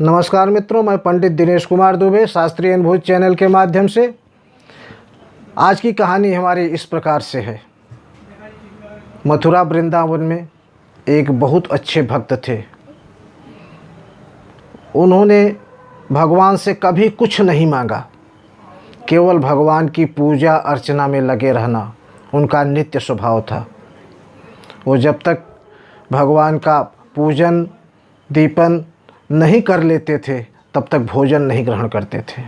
नमस्कार मित्रों, मैं पंडित दिनेश कुमार दुबे शास्त्रीय अनुभूति चैनल के माध्यम से आज की कहानी हमारी इस प्रकार से है। मथुरा वृंदावन में एक बहुत अच्छे भक्त थे। उन्होंने भगवान से कभी कुछ नहीं मांगा, केवल भगवान की पूजा अर्चना में लगे रहना उनका नित्य स्वभाव था। वो जब तक भगवान का पूजन दीपन नहीं कर लेते थे तब तक भोजन नहीं ग्रहण करते थे।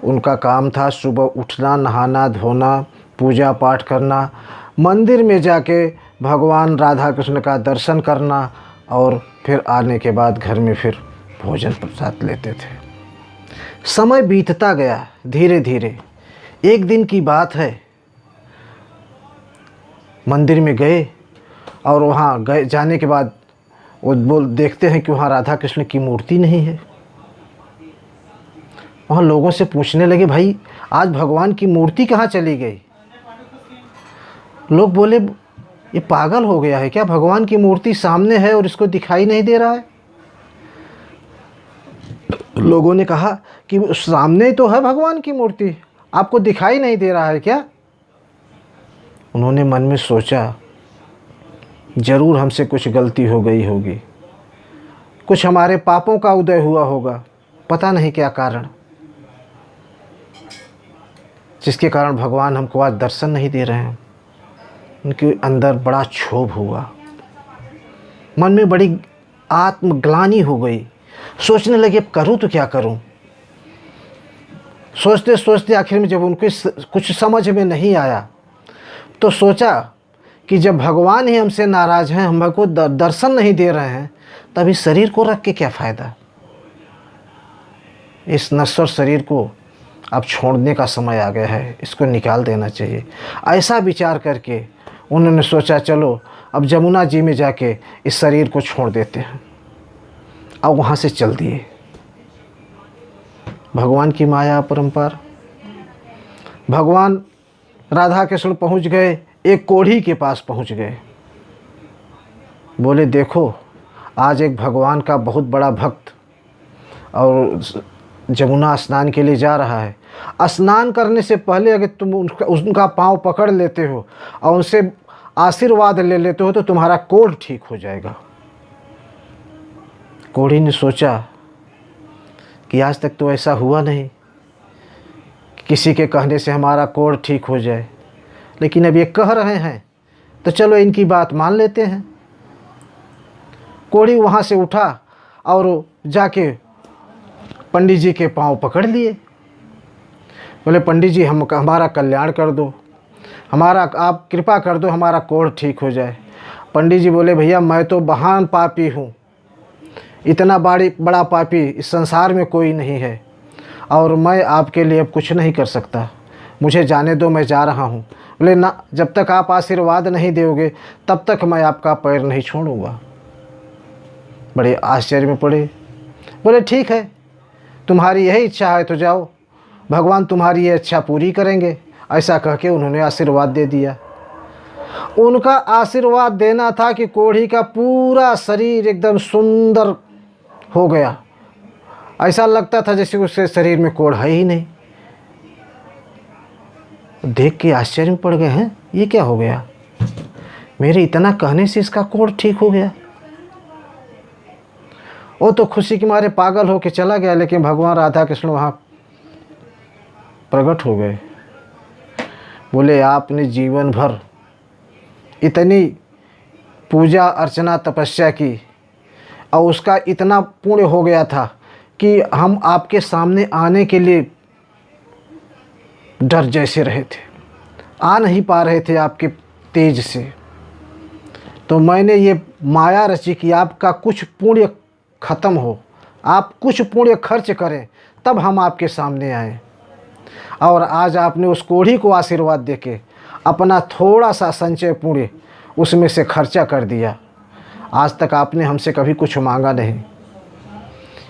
उनका काम था सुबह उठना, नहाना धोना, पूजा पाठ करना, मंदिर में जाके भगवान राधा कृष्ण का दर्शन करना और फिर आने के बाद घर में फिर भोजन प्रसाद लेते थे। समय बीतता गया धीरे धीरे। एक दिन की बात है, मंदिर में गए और वहाँ गए जाने के बाद वो देखते हैं कि वहाँ राधा कृष्ण की मूर्ति नहीं है। वहाँ लोगों से पूछने लगे, भाई आज भगवान की मूर्ति कहाँ चली गई? लोग बोले, ये पागल हो गया है क्या? भगवान की मूर्ति सामने है और इसको दिखाई नहीं दे रहा है। लोगों ने कहा कि सामने तो है भगवान की मूर्ति, आपको दिखाई नहीं दे रहा है क्या? उन्होंने मन में सोचा, जरूर हमसे कुछ गलती हो गई होगी, कुछ हमारे पापों का उदय हुआ होगा, पता नहीं क्या कारण, जिसके कारण भगवान हमको आज दर्शन नहीं दे रहे हैं। उनके अंदर बड़ा क्षोभ हुआ, मन में बड़ी आत्मग्लानि हो गई। सोचने लगे, अब करूँ तो क्या करूँ। सोचते सोचते आखिर में जब उनको कुछ समझ में नहीं आया तो सोचा कि जब भगवान ही हमसे नाराज़ हैं, हमको दर्शन नहीं दे रहे हैं, तभी शरीर को रख के क्या फ़ायदा। इस नश्वर शरीर को अब छोड़ने का समय आ गया है, इसको निकाल देना चाहिए। ऐसा विचार करके उन्होंने सोचा, चलो अब जमुना जी में जाके इस शरीर को छोड़ देते हैं। अब वहाँ से चल दिए। भगवान की माया अपरंपार। भगवान राधा कृष्ण पहुँच गए, एक कोढ़ी के पास पहुंच गए। बोले, देखो आज एक भगवान का बहुत बड़ा भक्त और जमुना स्नान के लिए जा रहा है। स्नान करने से पहले अगर तुम उनका पाँव पकड़ लेते हो और उनसे आशीर्वाद ले लेते हो तो तुम्हारा कोढ़ ठीक हो जाएगा। कोढ़ी ने सोचा कि आज तक तो ऐसा हुआ नहीं, किसी के कहने से हमारा कोढ़ ठीक हो जाए, लेकिन अब ये कह रहे हैं तो चलो इनकी बात मान लेते हैं। कोढ़ी वहाँ से उठा और जाके पंडित जी के पाँव पकड़ लिए। बोले, पंडित जी हमारा कल्याण कर दो, आप कृपा कर दो, हमारा कोढ़ ठीक हो जाए। पंडित जी बोले, भैया मैं तो महान पापी हूँ, इतना बड़ा पापी इस संसार में कोई नहीं है और मैं आपके लिए अब कुछ नहीं कर सकता, मुझे जाने दो, मैं जा रहा हूँ। बोले, ना, जब तक आप आशीर्वाद नहीं दोगे तब तक मैं आपका पैर नहीं छोड़ूंगा। बड़े आश्चर्य में पड़े। बोले, ठीक है, तुम्हारी यही इच्छा है तो जाओ, भगवान तुम्हारी ये इच्छा पूरी करेंगे। ऐसा कह के उन्होंने आशीर्वाद दे दिया। उनका आशीर्वाद देना था कि कोढ़ी का पूरा शरीर एकदम सुंदर हो गया। ऐसा लगता था जैसे उसके शरीर में कोढ़ है ही नहीं। देख के आश्चर्य में पड़ गए, हैं ये क्या हो गया, मेरे इतना कहने से इसका कोढ़ ठीक हो गया। वो तो खुशी के मारे पागल होके चला गया, लेकिन भगवान राधा कृष्ण वहाँ प्रकट हो गए। बोले, आपने जीवन भर इतनी पूजा अर्चना तपस्या की और उसका इतना पुण्य हो गया था कि हम आपके सामने आने के लिए डर जैसे रहे थे, आ नहीं पा रहे थे आपके तेज से। तो मैंने ये माया रची कि आपका कुछ पुण्य ख़त्म हो, आप कुछ पुण्य खर्च करें तब हम आपके सामने आए। और आज आपने उस कोढ़ी को आशीर्वाद देके अपना थोड़ा सा संचय पुण्य उसमें से खर्चा कर दिया। आज तक आपने हमसे कभी कुछ मांगा नहीं,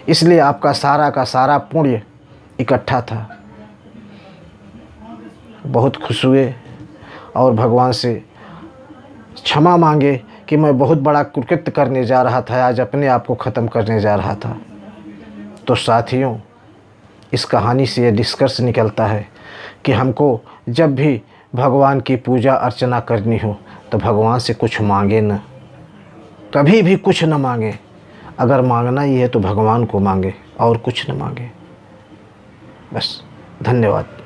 इसलिए आपका सारा का सारा पुण्य इकट्ठा था। बहुत खुश हुए और भगवान से क्षमा मांगे कि मैं बहुत बड़ा कुकृत्य करने जा रहा था, आज अपने आप को ख़त्म करने जा रहा था। तो साथियों, इस कहानी से ये निष्कर्ष निकलता है कि हमको जब भी भगवान की पूजा अर्चना करनी हो तो भगवान से कुछ मांगे न, कभी भी कुछ न मांगे। अगर मांगना ही है तो भगवान को मांगे और कुछ न मांगे। बस, धन्यवाद।